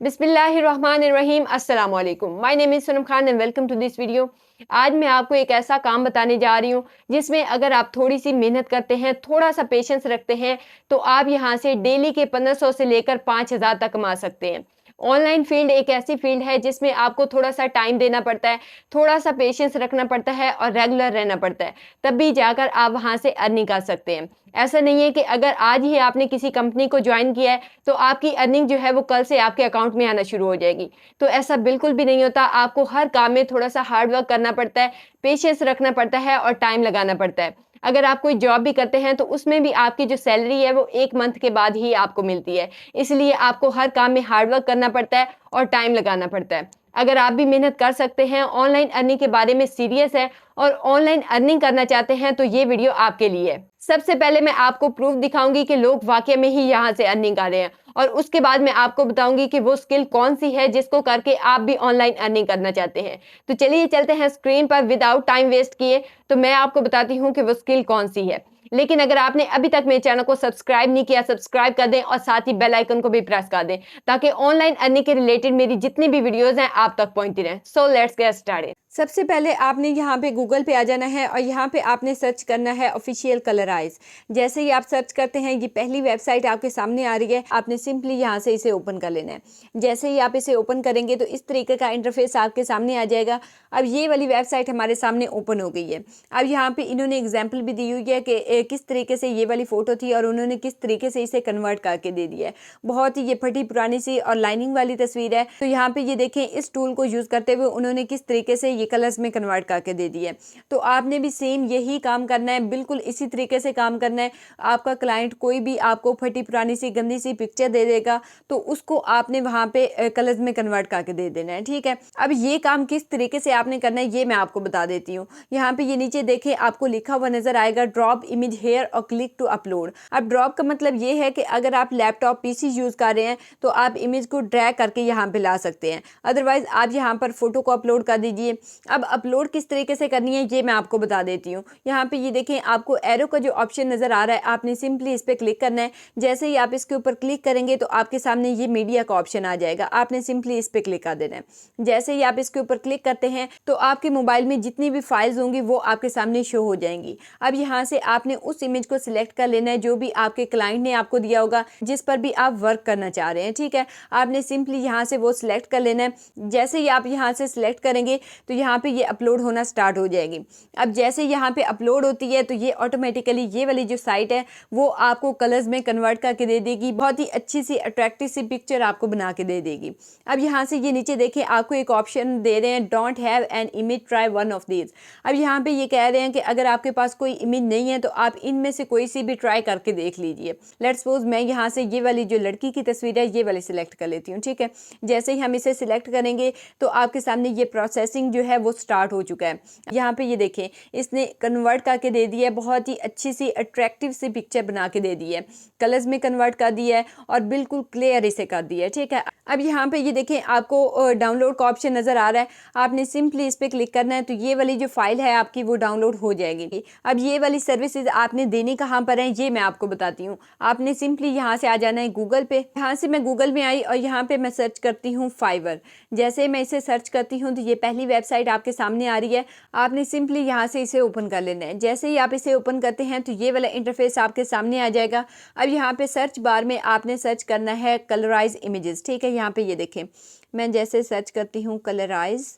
बिस्मिल्लाहिर्रहमानिर्रहीम अस्सलाम वालेकुम। My name is Sanam Khan and welcome to this video. आज मैं आपको एक ऐसा काम बताने जा रही हूँ जिसमें अगर आप थोड़ी सी मेहनत करते हैं, थोड़ा सा पेशेंस रखते हैं, तो आप यहाँ से डेली के 1500 से लेकर 5000 तक कमा सकते हैं। ऑनलाइन फील्ड एक ऐसी फील्ड है जिसमें आपको थोड़ा सा टाइम देना पड़ता है, थोड़ा सा पेशेंस रखना पड़ता है और रेगुलर रहना पड़ता है, तब भी जाकर आप वहाँ से अर्निंग कर सकते हैं। ऐसा नहीं है कि अगर आज ही आपने किसी कंपनी को ज्वाइन किया है तो आपकी अर्निंग जो है वो कल से आपके अकाउंट में आना शुरू हो जाएगी। तो ऐसा बिल्कुल भी नहीं होता। आपको हर काम में थोड़ा-सा हार्ड वर्क करना पड़ता है, पेशेंस रखना पड़ता है और टाइम लगाना पड़ता है। अगर आप कोई जॉब भी करते हैं तो उसमें भी आपकी जो सैलरी है वो 1 मंथ के बाद ही आपको मिलती है। इसलिए आपको हर काम में हार्ड वर्क करना पड़ता है और टाइम लगाना पड़ता है। अगर आप भी मेहनत कर सकते हैं, ऑनलाइन अर्निंग के बारे में सीरियस हैं और ऑनलाइन अर्निंग करना चाहते हैं तो ये वीडियो आपके लिए है। सबसे पहले मैं आपको प्रूफ दिखाऊँगी कि लोग वाक़ई में ही यहाँ से अर्निंग कर रहे हैं और उसके बाद मैं आपको बताऊँगी कि वो स्किल कौन-सी है जिसको करके आप भी ऑनलाइन अर्निंग करना चाहते हैं। तो चलिए चलते हैं स्क्रीन पर विदाउट टाइम वेस्ट किए, तो मैं आपको बताती हूँ कि वो स्किल कौन-सी है। लेकिन अगर आपने अभी तक मेरे चैनल को सब्सक्राइब नहीं किया, सब्सक्राइब कर दें और साथ ही बेल आइकन को भी प्रेस कर दें, ताकि ऑनलाइन अर्निंग के रिलेटेड मेरी जितनी भी वीडियोज़ हैं आप तक पहुँचती रहें। So let's get started. सबसे पहले आपने यहाँ पे गूगल पे आ जाना है और यहाँ पे आपने सर्च करना है ऑफिशियल कलराइज। जैसे ही आप सर्च करते हैं ये पहली वेबसाइट आपके सामने आ रही है, आपने सिंपली यहाँ से इसे ओपन कर लेना है। जैसे ही आप इसे ओपन करेंगे तो इस तरीके का इंटरफेस आपके सामने आ जाएगा। अब ये वाली वेबसाइट हमारे सामने ओपन हो गई है। अब यहाँ पे इन्होंने एग्जाम्पल भी दी हुई है कि किस तरीके से ये वाली फ़ोटो थी और उन्होंने किस तरीके से इसे कन्वर्ट करके दे दिया है। बहुत ही ये फटी पुरानी सी और लाइनिंग वाली तस्वीर है। तो यहाँ पे ये देखें, इस टूल को यूज़ करते हुए उन्होंने किस तरीके से कलर्स में कन्वर्ट करके दे दिया है। तो आपने भी सेम यही काम करना है, बिल्कुल इसी तरीके से काम करना है। आपका क्लाइंट कोई भी आपको फटी पुरानी सी गंदी सी पिक्चर दे देगा तो उसको आपने वहाँ पे कलर्स में कन्वर्ट करके दे देना है, ठीक है। अब ये काम किस तरीके से आपने करना है ये मैं आपको बता देती हूँ। यहाँ पे ये नीचे देखें, आपको लिखा हुआ नजर आएगा ड्रॉप इमेज हेयर और क्लिक टू अपलोड। अब ड्रॉप का मतलब ये है कि अगर आप लैपटॉप पीसी यूज कर रहे हैं तो आप इमेज को ड्रैग करके यहाँ पे ला सकते हैं, अदरवाइज आप यहाँ पर फोटो को अपलोड कर दीजिए। अब अपलोड किस तरीके से करनी है ये मैं आपको बता देती हूँ। यहाँ पे ये देखें, आपको एरो का जो ऑप्शन नजर आ रहा है आपने सिंपली इस पर क्लिक करना है। जैसे ही आप इसके ऊपर क्लिक करेंगे तो आपके सामने ये मीडिया का ऑप्शन आ जाएगा, आपने सिंपली इस पर क्लिक कर देना है। जैसे ही आप इसके ऊपर क्लिक करते हैं तो आपके मोबाइल में जितनी भी फाइल्स होंगी वो आपके सामने शो हो जाएंगी। अब यहाँ से आपने उस इमेज को सिलेक्ट कर लेना है जो भी आपके क्लाइंट ने आपको दिया होगा, जिस पर भी आप वर्क करना चाह रहे हैं, ठीक है। आपने सिंपली यहाँ से वो सिलेक्ट कर लेना है। जैसे ही आप यहाँ से सिलेक्ट करेंगे तो यहाँ पे ये अपलोड होना स्टार्ट हो जाएगी। अब जैसे यहाँ पे अपलोड होती है तो ये ऑटोमेटिकली ये वाली जो साइट है वो आपको कलर्स में कन्वर्ट करके दे देगी, बहुत ही अच्छी सी अट्रैक्टिव सी पिक्चर आपको बना के दे देगी। अब यहाँ से ये नीचे देखें, आपको एक ऑप्शन दे रहे हैं don't have an image, try one of these. अब यहाँ पे ये कह रहे हैं कि अगर आपके पास कोई इमेज नहीं है तो आप इनमें से कोई सी भी ट्राई करके देख लीजिए। लेट्स सपोज मैं यहाँ से ये वाली जो लड़की की तस्वीर है ये वाली सिलेक्ट कर लेती हूँ, ठीक है। जैसे ही हम इसे सिलेक्ट करेंगे तो आपके सामने ये प्रोसेसिंग जो है वो स्टार्ट हो चुका है। यहाँ पे ये देखें, इसने कन्वर्ट करके दे दिया है, बहुत ही अच्छी सी अट्रैक्टिव सी पिक्चर बना के दे दी है, कलर्स में कन्वर्ट कर दिया है और बिल्कुल क्लियर इसे कर दिया है, ठीक है। अब यहाँ पे ये देखें, आपको डाउनलोड का ऑप्शन नजर आ रहा है, आपने सिंपली इस पर क्लिक करना है तो ये वाली जो फाइल है आपकी वो डाउनलोड हो जाएगी। अब ये वाली सर्विसेज आपने देनी कहाँ पर है ये मैं आपको बताती हूँ। आपने सिंपली यहाँ से आ जाना है गूगल पे। यहाँ से मैं गूगल में आई और यहाँ पे मैं सर्च करती हूँ फाइवर। जैसे मैं इसे सर्च करती हूँ तो ये पहली वेबसाइट आपके सामने आ रही है, आपने सिंपली यहाँ से इसे ओपन कर लेना है। जैसे ही आप इसे ओपन करते हैं तो ये वाला इंटरफेस आपके सामने आ जाएगा। अब यहाँ पे सर्च बार में आपने सर्च करना है कलराइज इमेजेस, ठीक है। यहाँ पे ये देखें, मैं जैसे सर्च करती हूँ कलराइज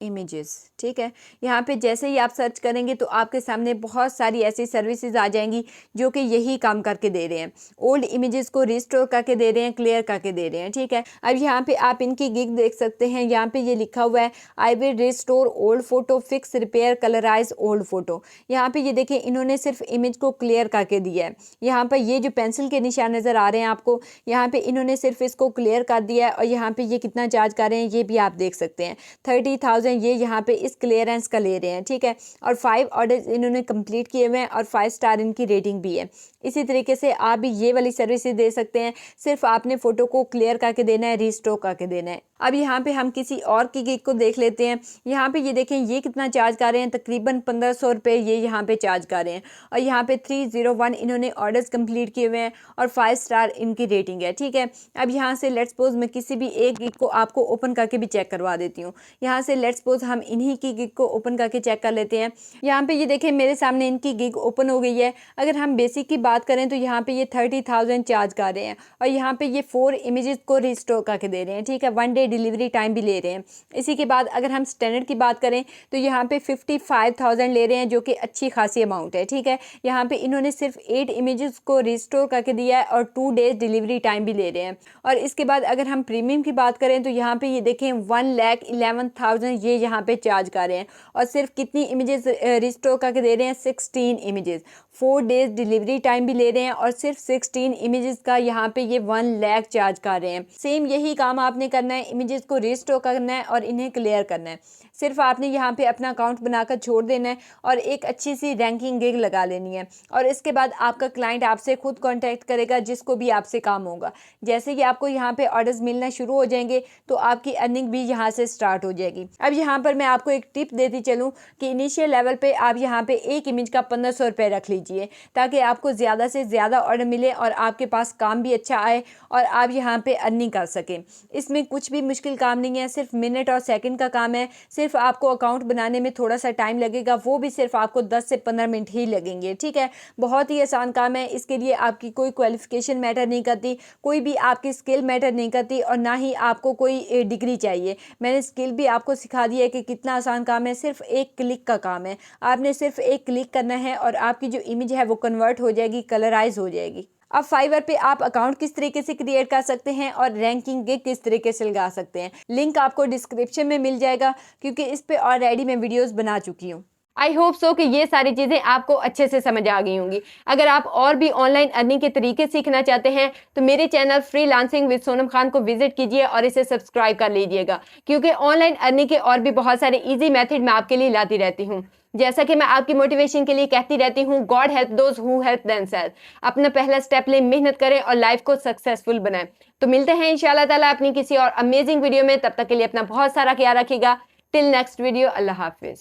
इमेजेस, ठीक है। यहाँ पे जैसे ही आप सर्च करेंगे तो आपके सामने बहुत सारी ऐसी सर्विसेज आ जाएंगी जो कि यही काम करके दे रहे हैं, ओल्ड इमेजेस को रिस्टोर करके दे रहे हैं, क्लियर करके दे रहे हैं, ठीक है। अब यहाँ पे आप इनकी गिग देख सकते हैं, यहाँ पे ये लिखा हुआ है I will restore old photo, fix, repair, colourise old photo. यहाँ पे ये देखें, इन्होंने सिर्फ इमेज को क्लियर करके दिया है। यहाँ पर ये जो पेंसिल के निशान नज़र आ रहे हैं आपको, यहाँ पे इन्होंने सिर्फ इसको क्लियर कर दिया है और यहाँ पे ये कितना चार्ज कर रहे हैं ये भी आप देख सकते हैं, 30,000 ये यहाँ पे इस क्लियरेंस का ले रहे हैं, ठीक है। और 5 ऑर्डर इन्होंने कंप्लीट किए हुए हैं और 5 स्टार इनकी रेटिंग भी है। इसी तरीके से आप भी ये वाली सर्विसेज दे सकते हैं, सिर्फ आपने फ़ोटो को क्लियर करके देना है, रिस्टोर करके देना है। अब यहाँ पे हम किसी और की गिग को देख लेते हैं। यहाँ पे ये देखें ये कितना चार्ज कर रहे हैं, तकरीबन 1500 रुपये ये यहाँ पे चार्ज कर रहे हैं। और यहाँ पे 301 इन्होंने ऑर्डर्स कंप्लीट किए हुए हैं और 5 स्टार इनकी रेटिंग है। ठीक है, अब यहाँ से लेट्स सपोज मैं किसी भी एक गिग को आपको ओपन करके भी चेक करवा देती हूँ। यहाँ से लेट्स सपोज हम इन्हीं की गिग को ओपन करके चेक कर लेते हैं। यहाँ पे ये देखें मेरे सामने इनकी गिग ओपन हो गई है। अगर हम बेसिक की बात करें तो यहाँ पे ये 30,000 चार्ज कर रहे हैं और यहाँ पे ये 4 इमेजेस को रिस्टोर करके दे रहे हैं। ठीक है, 1 डे डिलीवरी टाइम भी ले रहे हैं। इसी के बाद अगर हम स्टैंडर्ड की बात करें तो यहाँ पे 55,000 ले रहे हैं, जो कि अच्छी खासी अमाउंट है। ठीक है, यहाँ पे इन्होंने सिर्फ 8 इमेजेस को रिस्टोर करके दिया है और 2 डेज डिलीवरी टाइम भी ले रहे हैं। और इसके बाद अगर हम प्रीमियम की बात करें तो यहाँ पे ये देखें 1,11,000 ये यहाँ पे चार्ज कर रहे हैं और सिर्फ कितनी इमेजेस रिस्टोर करके दे रहे हैं, 16 इमेजेस। 4 डेज डिलीवरी टाइम भी ले रहे हैं और सिर्फ 16 इमेजेस का यहाँ पे ये 1 लाख चार्ज कर रहे हैं। सेम यही काम आपने करना है, इमेजेस को रिस्टोर करना है और इन्हें क्लियर करना है। सिर्फ आपने यहाँ पे अपना अकाउंट बनाकर छोड़ देना है और एक अच्छी सी रैंकिंग गिग लगा लेनी है और इसके बाद आपका क्लाइंट आपसे खुद कांटेक्ट करेगा, जिसको भी आपसे काम होगा। जैसे ही आपको यहाँ पे ऑर्डर्स मिलना शुरू हो जाएंगे तो आपकी अर्निंग भी यहाँ से स्टार्ट हो जाएगी। अब यहाँ पर मैं आपको एक टिप देती चलूँ कि इनिशियल लेवल पे आप यहाँ पे एक इमेज का 1500 रुपये रख लीजिए, ताकि आपको ज़्यादा से ज़्यादा ऑर्डर मिले और आपके पास काम भी अच्छा आए और आप यहाँ पे अर्निंग कर सकें। इसमें कुछ भी मुश्किल काम नहीं है, सिर्फ मिनट और सेकंड का काम है। सिर्फ आपको अकाउंट बनाने में थोड़ा सा टाइम लगेगा, वो भी सिर्फ आपको 10 से 15 मिनट ही लगेंगे। ठीक है, बहुत ही आसान काम है। इसके लिए आपकी कोई क्वालिफिकेशन मैटर नहीं करती, कोई भी आपकी स्किल मैटर नहीं करती और ना ही आपको कोई डिग्री चाहिए। मैंने स्किल भी आपको सिखा दी है कि कितना आसान काम है, सिर्फ एक क्लिक का काम है। आपने सिर्फ एक क्लिक करना है और आपकी जो इमेज है वो कन्वर्ट हो जाएगी, कलराइज हो जाएगी। अब फाइवर पे आप अकाउंट किस तरीके से क्रिएट कर सकते हैं और रैंकिंग गिग किस तरीके से लगा सकते हैं, लिंक आपको डिस्क्रिप्शन में मिल जाएगा, क्योंकि इस पे ऑलरेडी मैं वीडियोस बना चुकी हूँ। आई होप सो कि ये सारी चीज़ें आपको अच्छे से समझ आ गई होंगी। अगर आप और भी ऑनलाइन अर्निंग के तरीके सीखना चाहते हैं तो मेरे channel freelancing with Sonam Khan को विजिट कीजिए और इसे सब्सक्राइब कर लीजिएगा, क्योंकि ऑनलाइन अर्निंग के और भी बहुत सारे इजी मेथड मैं आपके लिए लाती रहती हूँ। जैसा कि मैं आपकी मोटिवेशन के लिए कहती रहती हूँ, God help those who help themselves. अपना पहला स्टेप लें, मेहनत करें और लाइफ को सक्सेसफुल बनाएं। तो मिलते हैं इंशाल्लाह ताला अपनी किसी और अमेजिंग वीडियो में। तब तक के लिए अपना बहुत सारा ख्याल रखिएगा। टिल नेक्स्ट वीडियो, अल्लाह हाफिज।